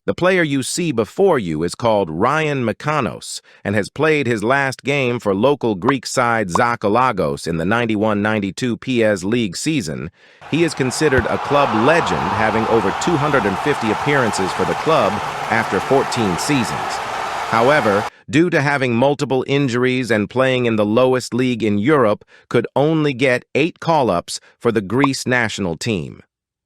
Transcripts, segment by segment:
The player you see before you is called Mikanos and has played his last game for local Greek side Xakoulagos in the 91-92 PES League season. He is considered a club legend, having over 250 appearances for the club after 14 seasons. However, due to having multiple injuries and playing in the lowest league in Europe, could only get 8 call-ups for the Greece national team.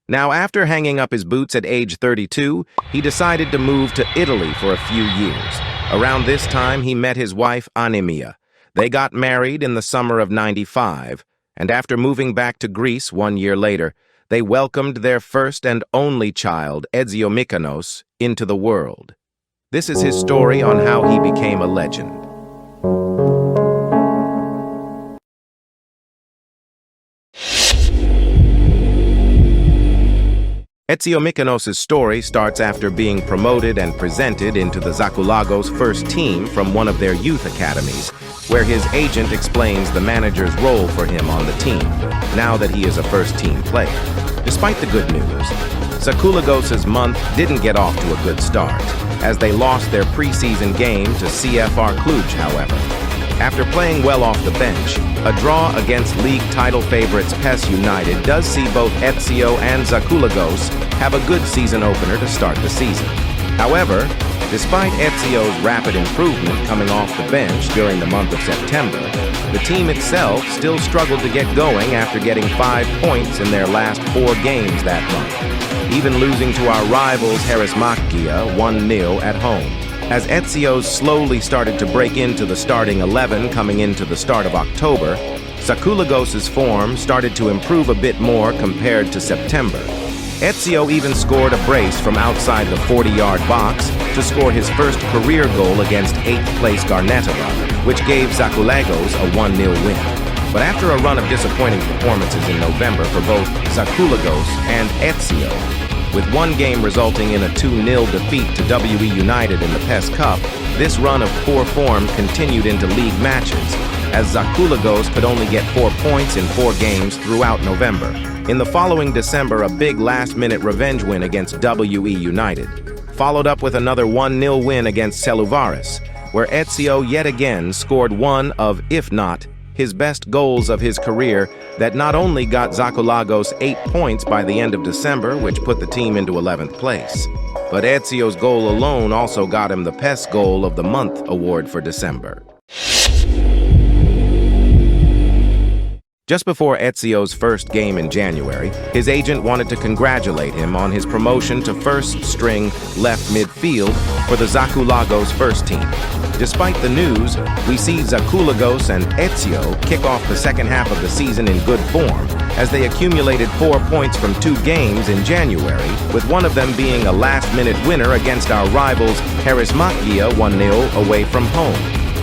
Now, after hanging up his boots at age 32, he decided to move to Italy for a few years. Around this time, he met his wife, Anemia. They got married in the summer of '95, and after moving back to Greece 1 year later, they welcomed their first and only child, Ezio Mikanos, into the world. This is his story on how he became a legend. Ezio Mikanos' story starts after being promoted and presented into the Xakoulagos first team from one of their youth academies, where his agent explains the manager's role for him on the team, now that he is a first-team player. Despite the good news, Xakoulagos' month didn't get off to a good start, as they lost their preseason game to CFR Cluj, however. After playing well off the bench, a draw against league title favorites PES United does see both Ezio and Xakoulagos have a good season opener to start the season. However, despite Ezio's rapid improvement coming off the bench during the month of September, the team itself still struggled to get going after getting 5 points in their last 4 games that month, even losing to our rivals Xakoulagos 1-0 at home. As Ezio slowly started to break into the starting 11 coming into the start of October, Xakoulagos' form started to improve a bit more compared to September. Ezio even scored a brace from outside the 40-yard box to score his first career goal against 8th-place Garnetova, which gave Xakoulagos a 1-0 win. But after a run of disappointing performances in November for both Xakoulagos and Ezio, with one game resulting in a 2-0 defeat to WE United in the PES Cup, this run of poor form continued into league matches, as Xakoulagos could only get 4 points in 4 games throughout November. In the following December, a big last-minute revenge win against WE United, followed up with another 1-0 win against Celuvaris, where Ezio yet again scored one of, if not, his best goals of his career that not only got Xakoulagos 8 points by the end of December, which put the team into 11th place, but Ezio's goal alone also got him the PES Goal of the Month award for December. Just before Ezio's first game in January, his agent wanted to congratulate him on his promotion to first-string left midfield for the Xakoulagos first team. Despite the news, we see Xakoulagos and Ezio kick off the second half of the season in good form, as they accumulated 4 points from 2 games in January, with one of them being a last-minute winner against our rivals Xakoulagos 1-0 away from home.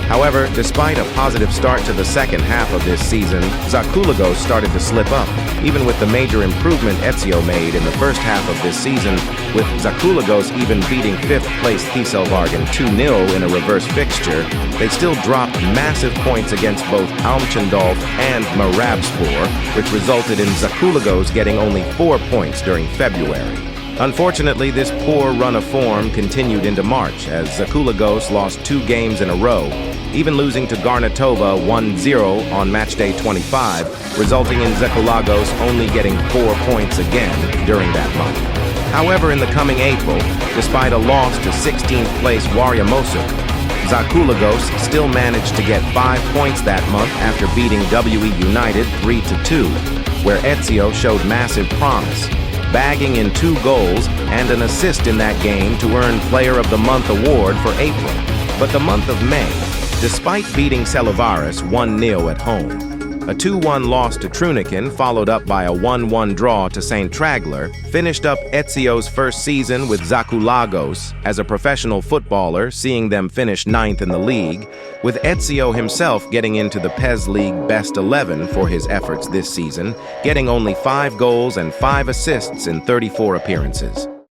However, despite a positive start to the second half of this season, Xakoulagos started to slip up, even with the major improvement Ezio made in the first half of this season, with Xakoulagos even beating 5th-place Kieselvargen 2-0 in a reverse fixture. They still dropped massive points against both Almchendolf and Marabspor, which resulted in Xakoulagos getting only 4 points during February. Unfortunately, this poor run of form continued into March, as Xakoulagos lost 2 games in a row, even losing to Garnetova 1-0 on matchday 25, resulting in Xakoulagos only getting 4 points again during that month. However, in the coming April, despite a loss to 16th place Warriamosuk, Xakoulagos still managed to get 5 points that month after beating WE United 3-2, where Ezio showed massive promise, bagging in 2 goals and an assist in that game to earn Player of the Month award for April. But the month of May, despite beating Celuvaris 1-0 at home, a 2-1 loss to Trunikin, followed up by a 1-1 draw to St. Tragler, finished up Ezio's first season with Xakoulagos as a professional footballer, seeing them finish 9th in the league, with Ezio himself getting into the PES League Best 11 for his efforts this season, getting only 5 goals and 5 assists in 34 appearances.